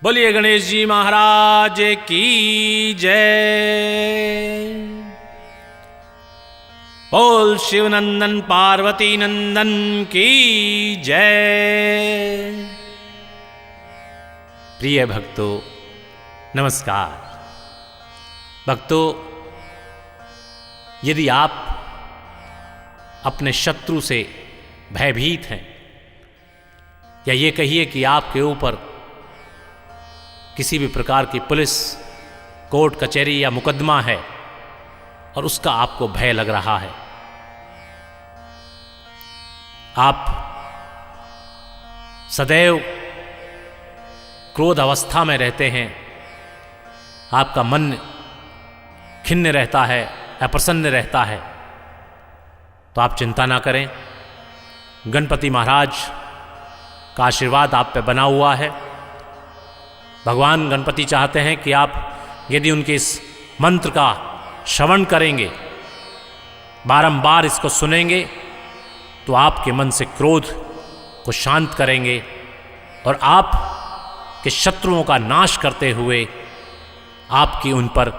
बोलिए गणेश जी महाराज की जय। बोल शिवनंदन पार्वती नंदन की जय। प्रिय भक्तों नमस्कार। भक्तों, यदि आप अपने शत्रु से भयभीत हैं या ये कहिए कि आपके ऊपर किसी भी प्रकार की पुलिस, कोर्ट कचहरी या मुकदमा है और उसका आपको भय लग रहा है, आप सदैव क्रोध अवस्था में रहते हैं, आपका मन खिन्न रहता है, अप्रसन्न रहता है, तो आप चिंता ना करें। गणपति महाराज का आशीर्वाद आप पे बना हुआ है। भगवान गणपति चाहते हैं कि आप यदि उनके इस मंत्र का श्रवण करेंगे, बारंबार इसको सुनेंगे, तो आपके मन से क्रोध को शांत करेंगे और आप के शत्रुओं का नाश करते हुए आपकी उन पर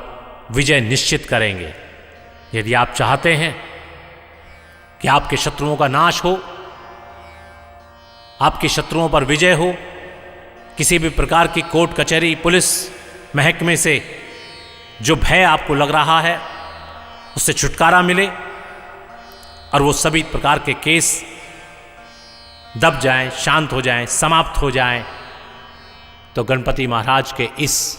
विजय निश्चित करेंगे। यदि आप चाहते हैं कि आपके शत्रुओं का नाश हो, आपके शत्रुओं पर विजय हो, किसी भी प्रकार की कोर्ट कचहरी, पुलिस महकमे से जो भय आपको लग रहा है उससे छुटकारा मिले और वो सभी प्रकार के केस दब जाएं, शांत हो जाएं, समाप्त हो जाएं, तो गणपति महाराज के इस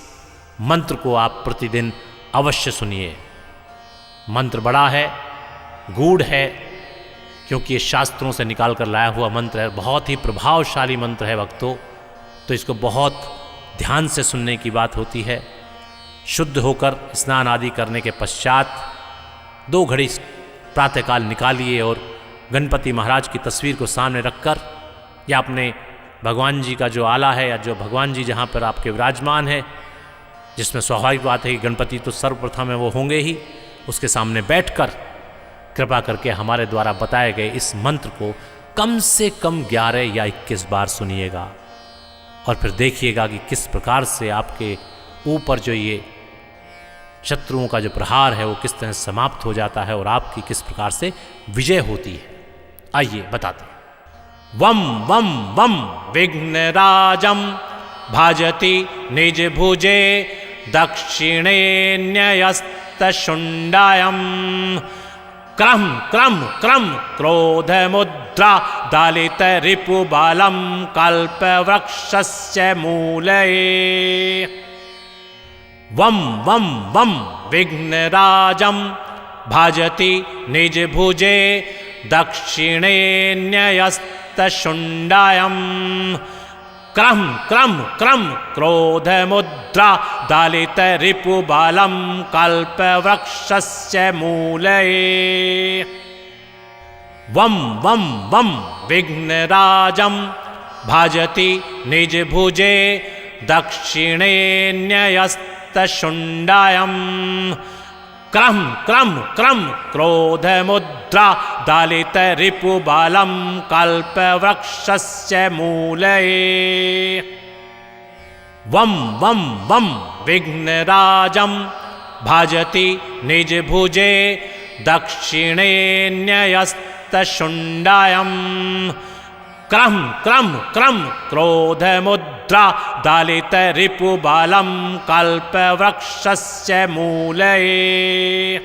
मंत्र को आप प्रतिदिन अवश्य सुनिए। मंत्र बड़ा है, गूढ़ है, क्योंकि ये शास्त्रों से निकाल कर लाया हुआ मंत्र है, बहुत ही प्रभावशाली मंत्र है भक्तों। तो इसको बहुत ध्यान से सुनने की बात होती है। शुद्ध होकर स्नान आदि करने के पश्चात 2 घड़ी प्रातःकाल निकालिए और गणपति महाराज की तस्वीर को सामने रखकर या अपने भगवान जी का जो आला है या जो भगवान जी जहाँ पर आपके विराजमान है, जिसमें स्वाभाविक बात है कि गणपति तो सर्वप्रथम है, वो होंगे ही, उसके सामने बैठकर कृपा करके हमारे द्वारा बताए गए इस मंत्र को कम से कम 11 या 21 बार सुनिएगा और फिर देखिएगा कि किस प्रकार से आपके ऊपर जो ये शत्रुओं का जो प्रहार है वो किस तरह समाप्त हो जाता है और आपकी किस प्रकार से विजय होती है। आइए बताते हैं। वम वम वम विघ्नराजम भाजति निज भुजे दक्षिणे न्यस्तशुण्डायम क्रम क्रम क्रम क्रोध मुद्रा दालित रिपुबालम कल्पवृक्षस्य मूलये। वम वम वम विघ्नराजम भाजति निज भुजे दक्षिणे न्यस्तशुण्डायम क्रम क्रम क्रम क्रोध मुद्रा दालित रिपुबालम कल्पवृक्षस्य मूलये। वम वम वम विघ्नराजम भाजति निज भुजे दक्षिणे न्यस्तशुण्डायम क्रम क्रम क्रम क्रोध मुद्रा दालित रिपुबालम कल्पवृक्षस्य मूलये। वम वम वम विघ्नराजम भाजति निज भुजे दक्षिणे न्यस्तशुण्डायम क्रम क्रम क्रम क्रोध मुद्रा दालित रिपुबालम कल्पवृक्षस्य मूलये।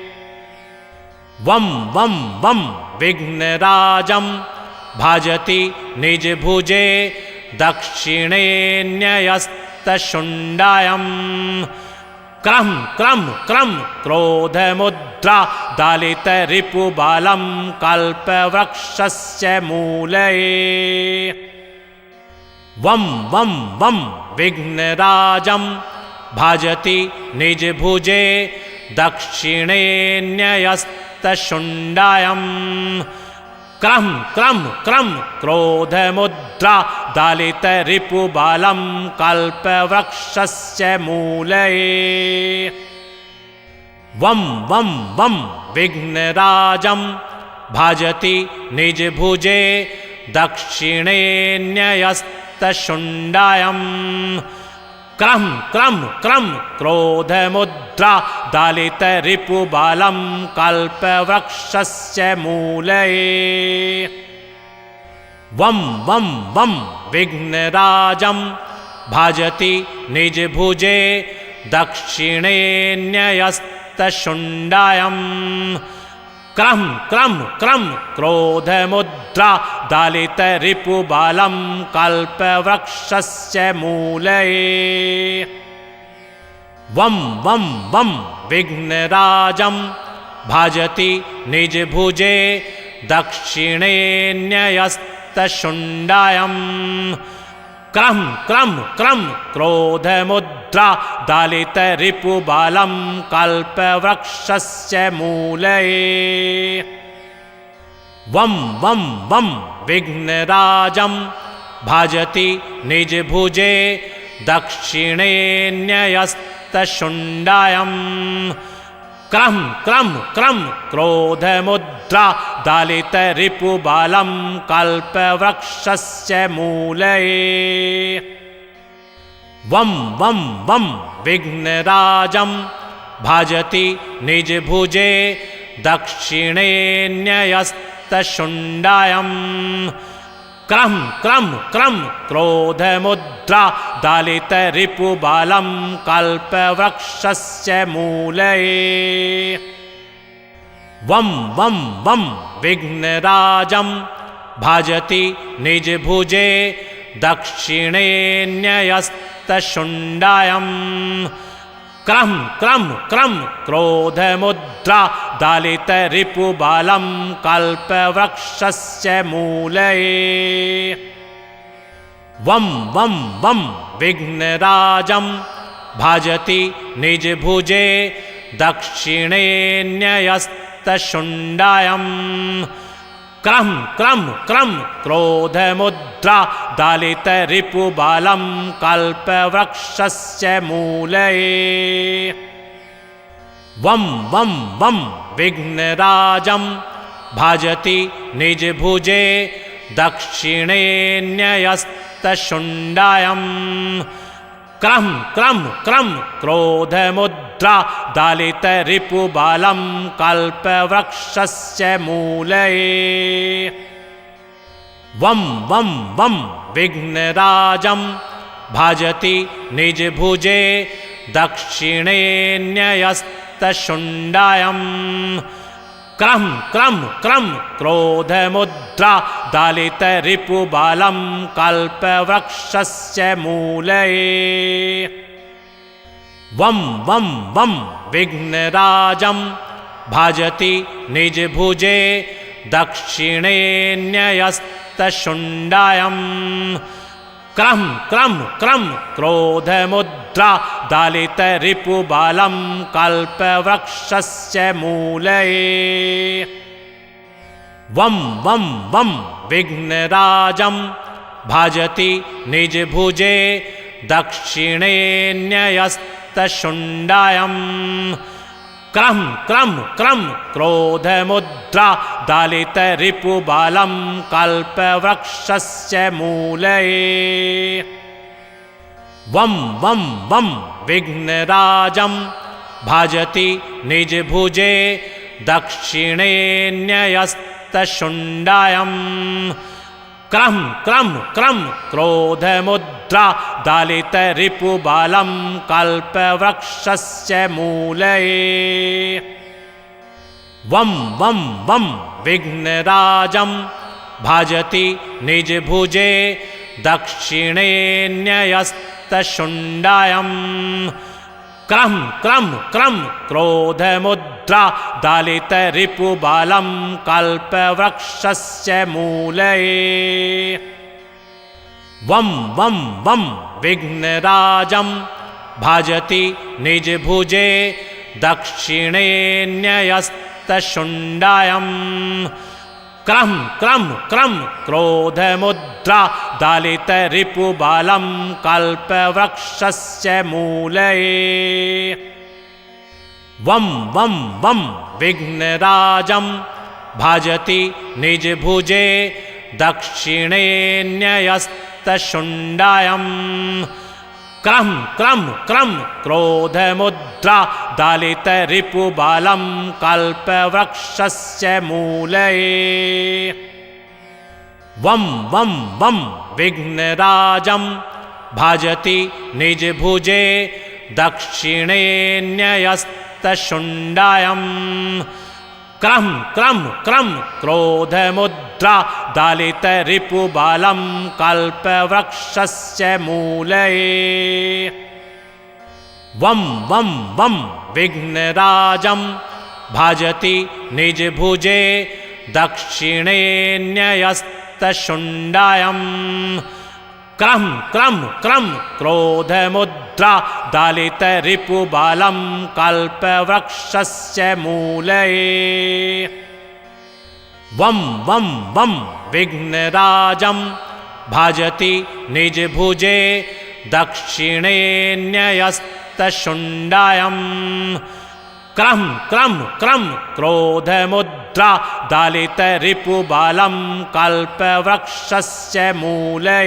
वम वम वम विघ्नराजम भाजति निज भुजे दक्षिणे न्यस्तशुण्डायम क्रम क्रम क्रम क्रोध मुद्रा दालित रिपुबालम कल्पवृक्षस्य मूलये। वम वम वम विघ्नराजम भाजति निज भुजे दक्षिणे न्यस्तशुण्डायम क्रम क्रम क्रम क्रोध मुद्रा दालित रिपुबालम कल्पवृक्षस्य मूलये। वम वम वम विघ्नराजम भाजति निज भुजे दक्षिणे न्यस्तशुण्डायम क्रम क्रम क्रम क्रोधमुद्रा दालितरिपुबालं कल्पवृक्षस्य मूले वं वं वं विघ्नराजं भजति निजभुजे दक्षिणे न्यस्तशुण्डायम् क्रम क्रम क्रम क्रोधमुद्रा दालितरिपुबालं कल्पवृक्षस्य मूले वं वं वं विघ्नराजं भजति निजभुजे दक्षिणे न्यस्तशुण्डायम् क्रम क्रम क्रम क्रोधमुद्रा दालितरिपुबालं कल्पवृक्षस्य मूले वं वं वं विघ्नराजं भजति निजभुजे दक्षिणे न्यस्तशुण्डायम् क्रम क्रम क्रम क्रोधमुद्रा दालितरिपुबालं कल्पवृक्षस्य मूले वं वं वं विघ्नराजं भजति निजभुजे दक्षिणे न्यस्तशुण्डायम् क्रम क्रम क्रम क्रोधमुद्रा दालितरिपुबालं कल्पवृक्षस्य मूले वं वं वं विघ्नराजं भजति निजभुजे दक्षिणे न्यस्तशुण्डायम् क्रम क्रम क्रम क्रोधमुद्रा दालितरिपुबालं कल्पवृक्षस्य मूले वं वं वं विघ्नराजं भजति निजभुजे दक्षिणे न्यस्तशुण्डायम् क्रम क्रम क्रम क्रोधमुद्रा दालितरिपुबालं कल्पवृक्षस्य मूले वं वं वं विघ्नराजं भजति निजभुजे दक्षिणे न्यस्तशुण्डायम् क्रम क्रम क्रम क्रोधमुद्रा दालितरिपुबालं कल्पवृक्षस्य मूले वं वं वं विघ्नराजं भजति निजभुजे दक्षिणे न्यस्तशुण्डायम् क्रम क्रम क्रम क्रोधमुद्रा दालितरिपुबालं कल्पवृक्षस्य मूले वं वं वं विघ्नराजं भजति निजभुजे दक्षिणे न्यस्तशुण्डायम् क्रम क्रम क्रम क्रोधमुद्रा दालितरिपुबालं कल्पवृक्षस्य मूले वं वं वं विघ्नराजं भजति निजभुजे दक्षिणे न्यस्तशुण्डायम् क्रम क्रम क्रम क्रोधमुद्रा दालितरिपुबालं कल्पवृक्षस्य मूले वं वं वं विघ्नराजं भजति निजभुजे दक्षिणे न्यस्तशुण्डायम् क्रम क्रम क्रम क्रोधमुद्रा दालितरिपुबालं कल्पवृक्षस्य मूले वं वं वं विघ्नराजं भजति निजभुजे दक्षिणे न्यस्तशुण्डायम् क्रम क्रम क्रम क्रोधमुद्रा दालितरिपुबालं कल्पवृक्षस्य मूले वं वं वं विघ्नराजं भजति निजभुजे दक्षिणे न्यस्तशुण्डायम् क्रम क्रम क्रम क्रोधमुद्रा दालितरिपुबालं कल्पवृक्षस्य मूले वं वं वं विघ्नराजं भजति निजभुजे दक्षिणे न्यस्तशुण्डायम् क्रम क्रम क्रम क्रोधमुद्रा दलितरिपुबलं कल्पवृक्षस्य मूले वं वं वं विघ्नराजं भजति निजभुजे दक्षिणे न्यस्तशुण्डायम् क्रम क्रम क्रम क्रोधमुद्रा दलितरिपुबलं कल्पवृक्षस्य मूले वं वं वं विघ्नराजं भजति निजभुजे दक्षिणे न्यस्तशुण्डायम् क्रम क्रम क्रम क्रोधमुद्रा दलितरिपुबलं कल्पवृक्षस्य मूले वं वं वं विघ्नराजं भजति निजभुजे दक्षिणे न्यस्तशुण्डायम् क्रम क्रम क्रम क्रोधमुद्रा दलितरिपुबलं कल्पवृक्षस्य मूले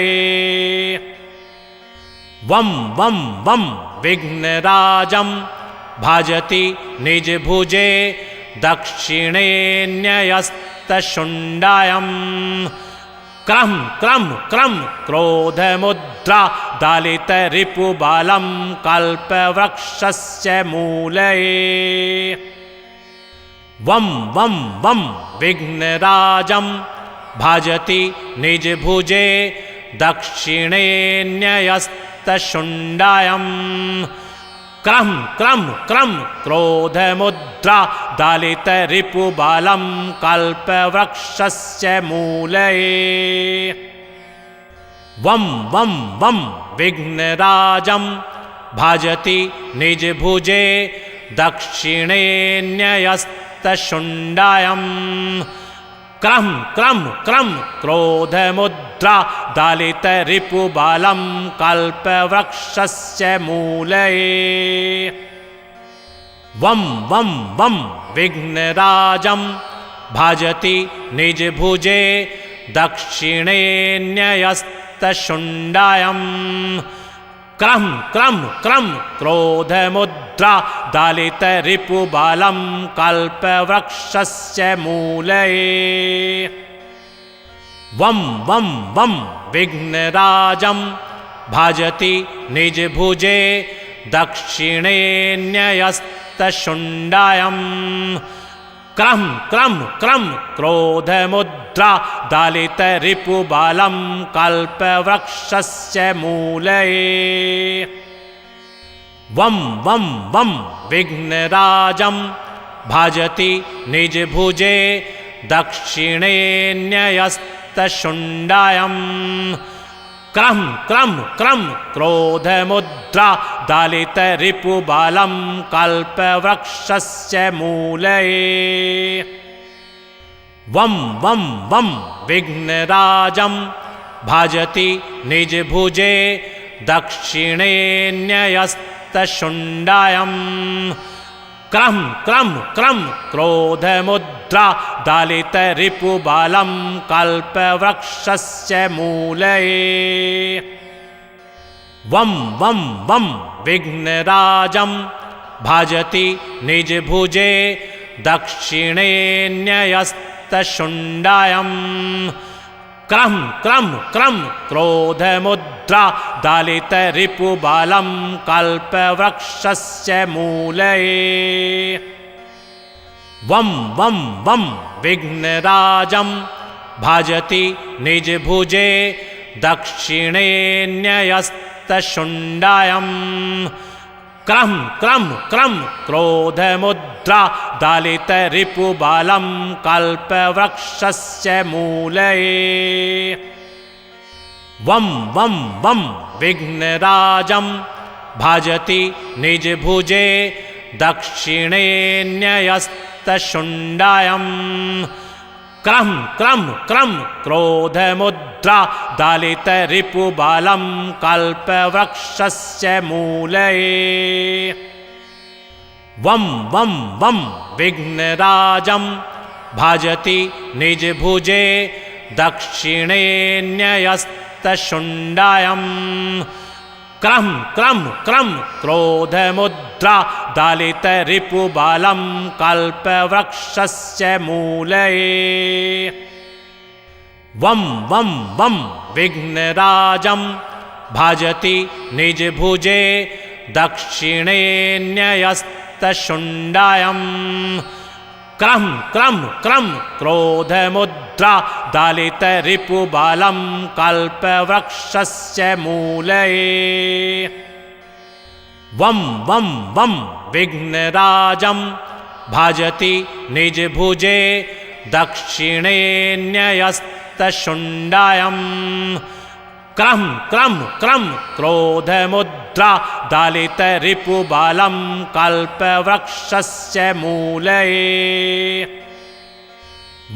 वं वं वं विघ्नराजं भजति निजभुजे दक्षिणे न्यस्तशुण्डायम् क्रम क्रम क्रम क्रोधमुद्रा दलितरिपुबलं कल्पवृक्षस्य मूले वं वं वं विघ्नराजं भजति निजभुजे दक्षिणे न्यस्तशुण्डायम् क्रम क्रम क्रम क्रोधमुद्रा दलितरिपुबलं कल्पवृक्षस्य मूले वं वं वं विघ्नराजं भजति निजभुजे दक्षिणे न्यस्तशुण्डायम् क्रम क्रम क्रम क्रोधमुद्रा दलितरिपुबलं कल्पवृक्षस्य मूले वं वं वं विघ्नराजं भजति निजभुजे दक्षिणे न्यस्तशुण्डायम् क्रम क्रम क्रम क्रोधमुद्रा दलितरिपुबलं कल्पवृक्षस्य मूले वं वं वं विघ्नराजं भजति निजभुजे दक्षिणे न्यस्तशुण्डायम् क्रम क्रम क्रम क्रोधमुद्रा दलितरिपुबलं कल्पवृक्षस्य मूले वं वं वं विघ्नराजं भजति निजभुजे दक्षिणे न्यस्तशुण्डायम् क्रम क्रम क्रम क्रोधमुद्रा दलितरिपुबलं कल्पवृक्षस्य मूले वं वं वं विघ्नराजं भजति निजभुजे दक्षिणे न्यस्तशुण्डायम् क्रम क्रम क्रम क्रोधमुद्रा दलितरिपुबलं कल्पवृक्षस्य मूले वं वं वं विघ्नराजं भजति निजभुजे दक्षिणे न्यस्तशुण्डायम् क्रम क्रम क्रम क्रोधमुद्रा दलितरिपुबलं कल्पवृक्षस्य मूले वं वं वं विघ्नराजं भजति निजभुजे दक्षिणे न्यस्तशुण्डायम् क्रम क्रम क्रम क्रोधमुद्रा दलितरिपुबलं कल्पवृक्षस्य मूले वं वं वं विघ्नराजं भजति निजभुजे दक्षिणे न्यस्तशुण्डायम् क्रम क्रम क्रम क्रोधमुद्रा दलितरिपुबलं कल्पवृक्षस्य मूले वं वं वं विघ्नराजं भजति निजभुजे दक्षिणे न्यस्तशुण्डायम् क्रम क्रम क्रम क्रोधमुद्रा दालितरिपुबालं कल्पवृक्षस्य मूले वं वं वं विघ्नराजं भजति निजभुजे दक्षिणे न्यस्तशुण्डायम् क्रम क्रम क्रम क्रोधमुद्रा दालितरिपुबालं कल्पवृक्षस्य मूले वं वं वं विघ्नराजं भजति निजभुजे दक्षिणे न्यस्तशुण्डायम् क्रम क्रम क्रम क्रोधमुद्रा दालितरिपुबालं कल्पवृक्षस्य मूले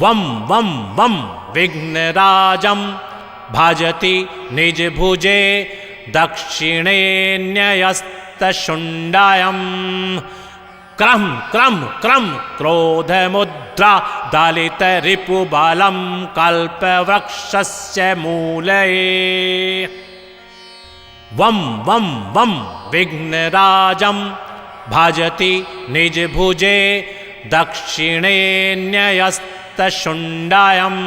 वं वं वं विघ्नराजं भजति निजभुजे दक्षिणे न्यस्तशुण्डायम् क्रम क्रम क्रम क्रोधमुद्रा दालितरिपुबालं कल्पवृक्षस्य मूले वं वं वं विघ्नराजं भजति निजभुजे दक्षिणे न्यस्तशुण्डायम्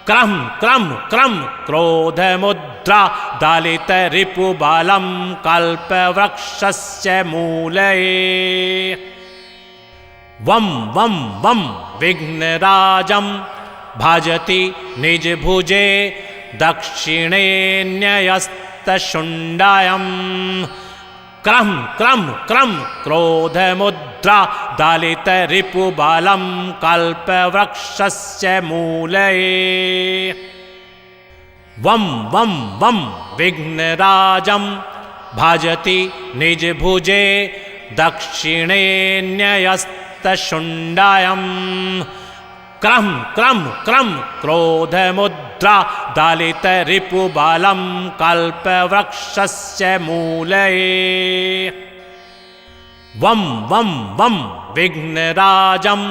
क्रम क्रम क्रम क्रोधमुद्रा दालितरिपुबालं कल्पवृक्षस्य मूले वं वं वं विघ्नराजं भजति निजभुजे दक्षिणे न्यस्तशुण्डायम् क्रम क्रम क्रम क्रोधमुद्रा दालितरिपुबालं कल्पवृक्षस्य मूले वं वं वं विघ्नराजं भजति निजभुजे दक्षिणे न्यस्तशुण्डायम् क्रम क्रम क्रम क्रोधमुद्रा दालितरिपुबालं कल्पवृक्षस्य मूले वं वं वं विघ्नराजं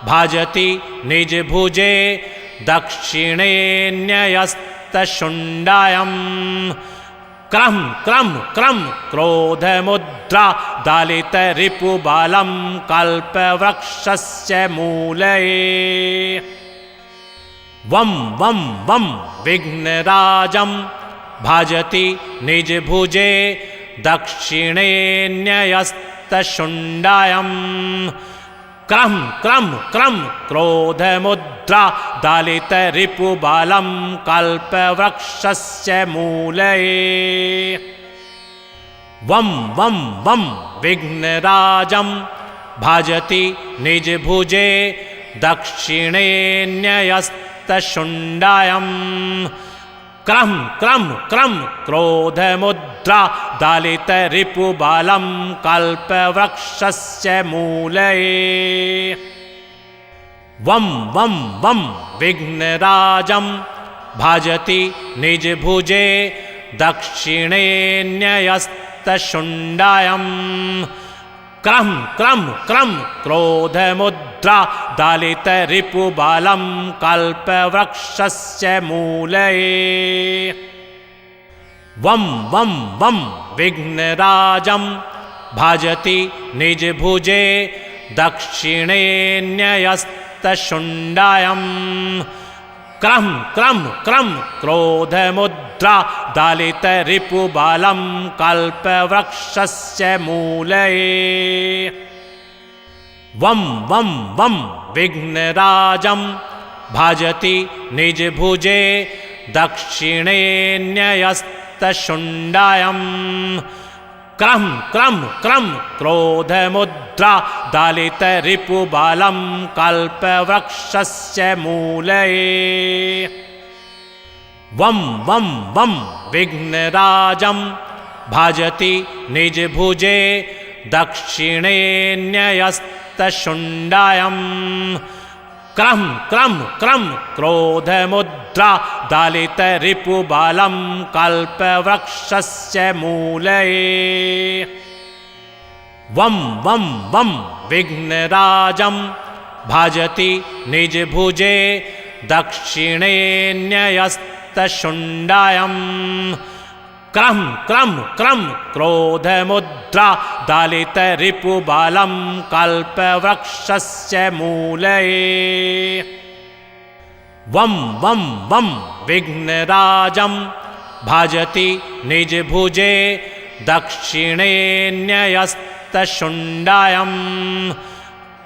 भजति निजभुजे दक्षिणे न्यस्तशुण्डायम् क्रम क्रम क्रम क्रोधमुद्रा दालितरिपुबालं कल्पवृक्षस्य मूले वं वं वं विघ्नराजं भजति निजभुजे दक्षिणे न्यस्तशुण्डायम् क्रम क्रम क्रम क्रोधमुद्रा दालितरिपुबालं कल्पवृक्षस्य मूले वं वं वं विघ्नराजं भजति निजभुजे दक्षिणे न्यस्तशुण्डायम् क्रम क्रम क्रम क्रोधमुद्रा दालितरिपुबालं कल्पवृक्षस्य मूले वं वं वं विघ्नराजं भजति निजभुजे दक्षिणे न्यस्तशुण्डायम् क्रम क्रम क्रम क्रोधमुद्रा दालितरिपुबालं कल्पवृक्षस्य मूले वं वं वं विघ्नराजं भजति निजभुजे दक्षिणे न्यस्तशुण्डायम् क्रम क्रम क्रम क्रोधमुद्रा दालितरिपुबालं कल्पवृक्षस्य मूले वं वं वं विघ्नराजं भजति निजभुजे दक्षिणे न्यस्तशुण्डायम् क्रम क्रम क्रम क्रोधमुद्रा दालितरिपुबालं कल्पवृक्षस्य मूले वं वं वं विघ्नराजं भजति निजभुजे दक्षिणे न्यस्तशुण्डायम् क्रम क्रम क्रम क्रोधमुद्रा दालितरिपुबालं कल्पवृक्षस्य मूले वं वं वं विघ्नराजं भजति निजभुजे दक्षिणे न्यस्तशुण्डायम् क्रम क्रम क्रम क्रोधमुद्रा दलितरिपुबलं कल्पवृक्षस्य मूले वं वं वं विघ्नराजं भजति निजभुजे दक्षिणे न्यस्तशुण्डायं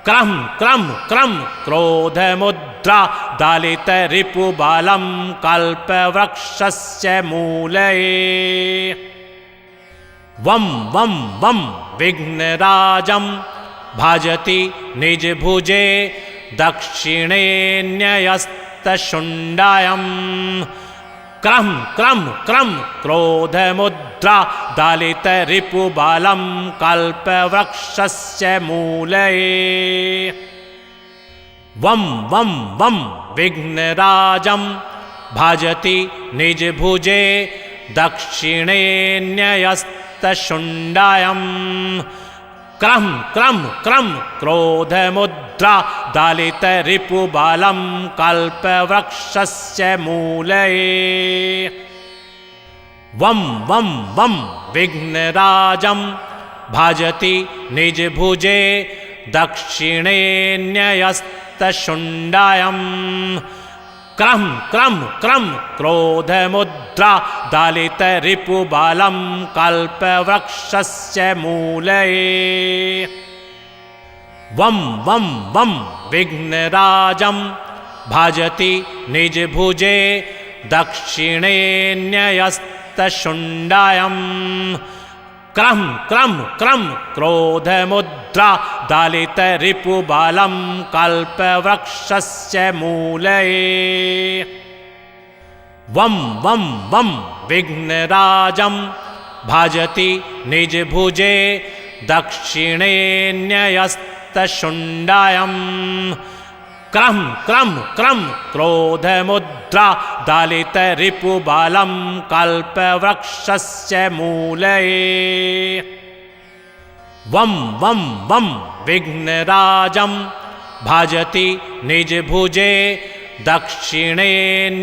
क्रम क्रम क्रम क्रोधमुद्रा दलितरिपुबलं कल्पवृक्षस्य मूले वं वं वं विघ्नराजं भजति निजभुजे दक्षिणे न्यस्तशुण्डायं क्रम क्रम क्रम क्रोधमुद्रा दलितरिपुबलं कल्पवृक्षस्य मूले वं वं वं विघ्नराजं भजति निजभुजे दक्षिणे न्यस्तशुण्डायं क्रम क्रम क्रम क्रोधमुद्रा दलितरिपुबलं कल्पवृक्षस्य मूले वं वं वं विघ्नराजं भजति निजभुजे दक्षिणे न्यस्तशुण्डायं क्रम क्रम क्रम क्रोधमुद्रा दलितरिपुबलं कल्पवृक्षस्य मूले वं वं वं विघ्नराजं भजति निजभुजे दक्षिणे न्यस्तशुण्डायं क्रम क्रम क्रम क्रोधमुद्रा दलितरिपुबलं कल्पवृक्षस्य मूले वं वं वं विघ्नराजं भजति निजभुजे दक्षिणे न्यस्तशुण्डायं क्रम क्रम क्रम क्रोधमुद्रा दलितरिपुबलं कल्पवृक्षस्य मूले वं वं वं विघ्नराजं भजति निजभुजे दक्षिणे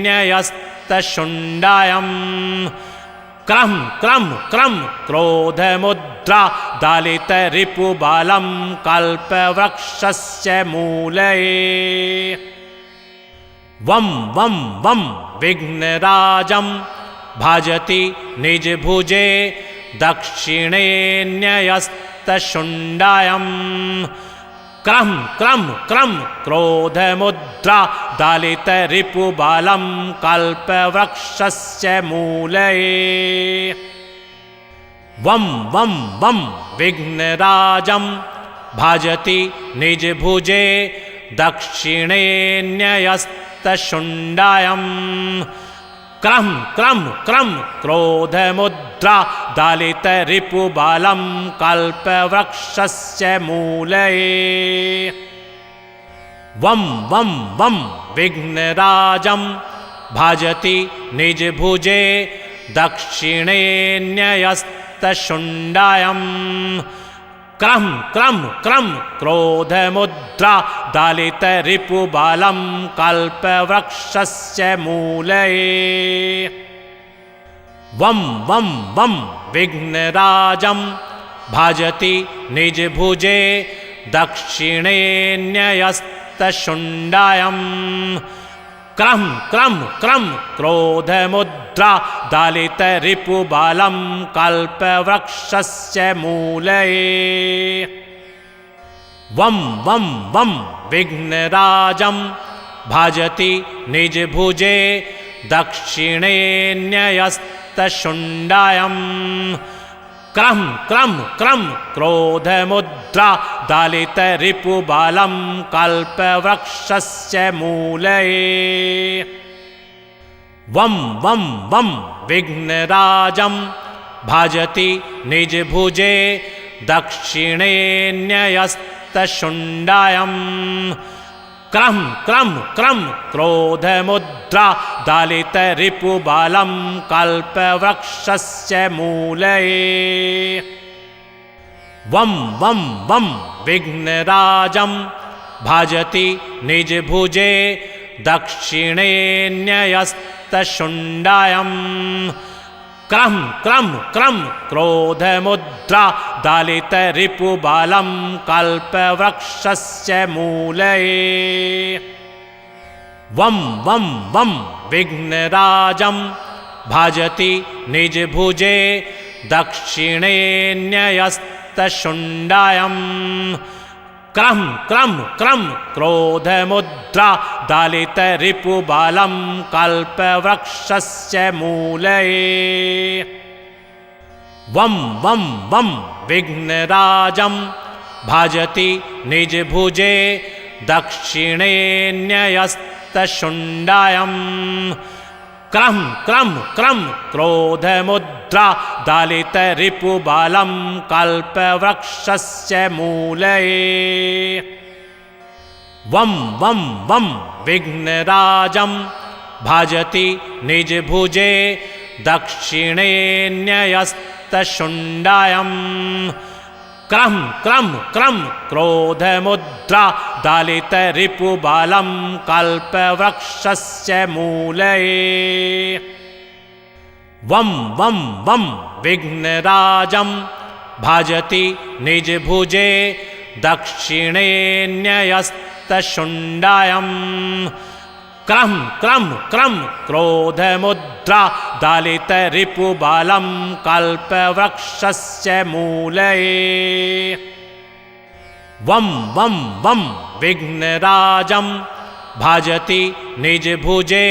न्यस्तशुण्डायं क्रम क्रम क्रम क्रोधमुद्रा दलितरिपुबलं कल्पवृक्षस्य मूले वं वं वं विघ्नराजं भजति निजभुजे दक्षिणे न्यस्तशुण्डायं क्रम क्रम क्रम क्रोधमुद्रा दलितरिपुबलं कल्पवृक्षस्य मूले वं वं वं विघ्नराजं भजति निजभुजे दक्षिणे न्यस्तशुण्डायं क्रम क्रम क्रम क्रोधमुद्रा दलितरिपुबलं कल्पवृक्षस्य मूले वं वं वं विघ्नराजं भजति निजभुजे दक्षिणे न्यस्तशुण्डायं क्रम क्रम क्रम क्रोधमुद्रा दलितरिपुबलं कल्पवृक्षस्य मूले वं वं वं विघ्नराजं भजति निजभुजे दक्षिणे न्यस्तशुण्डायं क्रम क्रम क्रम क्रोधमुद्रा दलितरिपुबलं कल्पवृक्षस्य मूले वं वं वं विघ्नराजं भजति निजभुजे दक्षिणे न्यस्तशुण्डायं क्रम क्रम क्रम क्रोधमुद्रा दलितरिपुबलं कल्पवृक्षस्य मूले वं वं वं विघ्नराजं भजति निजभुजे दक्षिणे न्यस्तशुण्डायं क्रम क्रम क्रम क्रोधमुद्रा दलितरिपुबलं कल्पवृक्षस्य मूले वं वं वं विघ्नराजं भजति निजभुजे दक्षिणे न्यस्तशुण्डायं क्रम क्रम क्रम क्रोधमुद्रा दालितरिपुबालं कल्पवृक्षस्य मूले वं वं वं विघ्नराजं भजति निजभुजे दक्षिणे न्यस्तशुण्डायं क्रम क्रम क्रम क्रोधमुद्रा दालितरिपुबालं कल्पवृक्षस्य मूले वं वं वं विघ्नराजं भजति निजभुजे दक्षिणे न्यस्तशुण्डायं क्रम क्रम क्रम क्रोधमुद्रा दालितरिपुबालं कल्पवृक्षस्य मूले वं वं वं विघ्नराजं भजति निजभुजे दक्षिणे न्यस्तशुण्डायं क्रम क्रम क्रम क्रोधमुद्रा दालितरिपुबालं कल्पवृक्षस्य मूले वं वं वं विघ्नराजं भजति निजभुजे दक्षिणे न्यस्तशुण्डायं क्रम क्रम क्रम क्रोधमुद्रा दालितरिपुबालं कल्पवृक्षस्य मूले वं वं वं विघ्नराजं भजति निजभुजे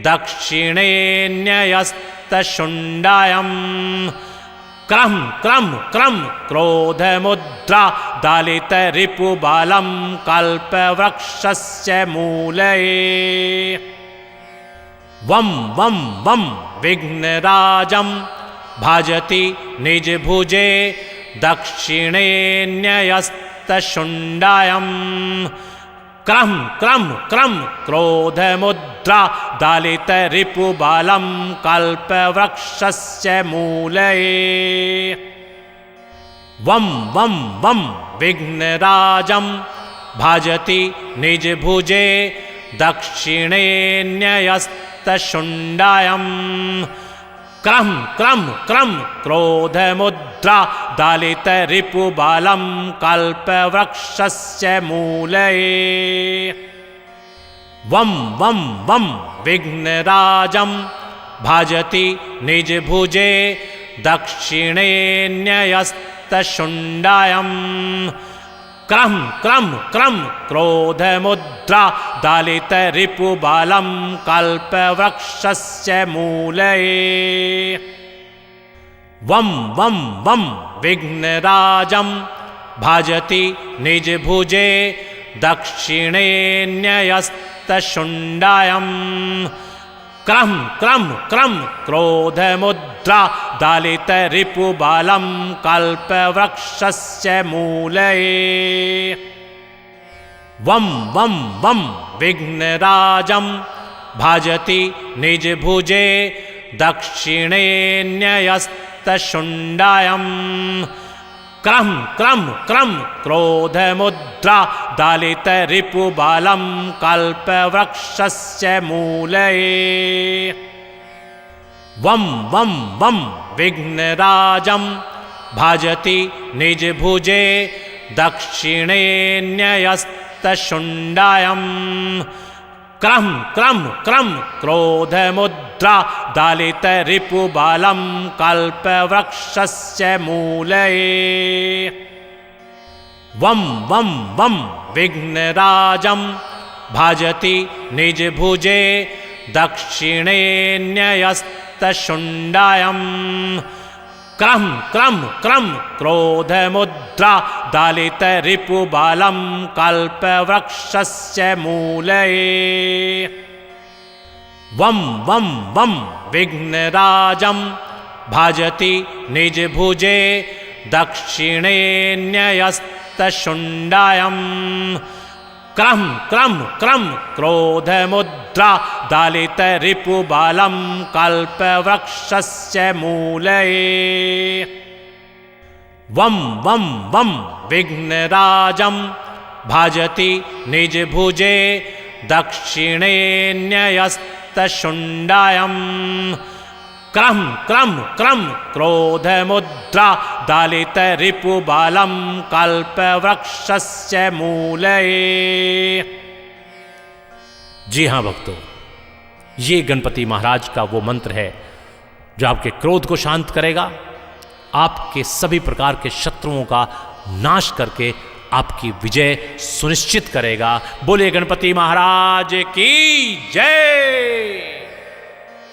दक्षिणे न्यस्तशुण्डायं क्रम क्रम क्रम क्रोधमुद्रा दालितरिपुबालं कल्पवृक्षस्य मूले वं वं वं विघ्नराजं भजति निजभुजे दक्षिणे न्यस्तशुण्डायं क्रम क्रम क्रम क्रोधमुद्रा दालितरिपुबालं कल्पवृक्षस्य मूले वं वं वं विघ्नराजं भजति निजभुजे दक्षिणे न्यस्तशुण्डायं क्रम क्रम क्रम क्रोधमुद्रा दालितरिपुबालं कल्पवृक्षस्य मूले वं वं वं विघ्नराजं भजति निजभुजे दक्षिणे न्यस्तशुण्डायं क्रम क्रम क्रम क्रोधमुद्रा दालितरिपुबालं कल्पवृक्षस्य मूले वं वं वं विघ्नराजं भजति निजभुजे दक्षिणे न्यस्तशुण्डायं क्रम क्रम क्रम क्रोधमुद्रा दालितरिपुबालं कल्पवृक्षस्य मूले वं वं वं विघ्नराजं भजति निजभुजे दक्षिणे न्यस्तशुण्डायं क्रम क्रम क्रम क्रोधमुद्रा दालितरिपुबालं कल्पवृक्षस्य मूले वं वं वं विघ्नराजं भजति निजभुजे दक्षिणे न्यस्तशुण्डायं क्रम क्रम क्रम क्रोधमुद्रा दालितरिपुबालं कल्पवृक्षस्य मूले वं वं वं विघ्नराजं भजति निजभुजे दक्षिणे न्यस्तशुण्डायं क्रम क्रम क्रम क्रोधमुद्रा दालितरिपुबालं कल्पवृक्षस्य मूले वं वं वं विघ्नराजं भजति निजभुजे दक्षिणे न्यस्तशुण्डायं क्रम क्रम क्रम क्रोधमुद्रा दालितरिपुबालं कल्पवृक्षस्य मूले वं वं वं विघ्नराजं भजति निजभुजे दक्षिणे न्यस्तशुण्डायं क्रम क्रम क्रम क्रोध मुद्रा दालित रिपु बालम कल्प वृक्षस्य मूले। जी हां भक्तों, ये गणपति महाराज का वो मंत्र है जो आपके क्रोध को शांत करेगा, आपके सभी प्रकार के शत्रुओं का नाश करके आपकी विजय सुनिश्चित करेगा। बोले गणपति महाराज की जय।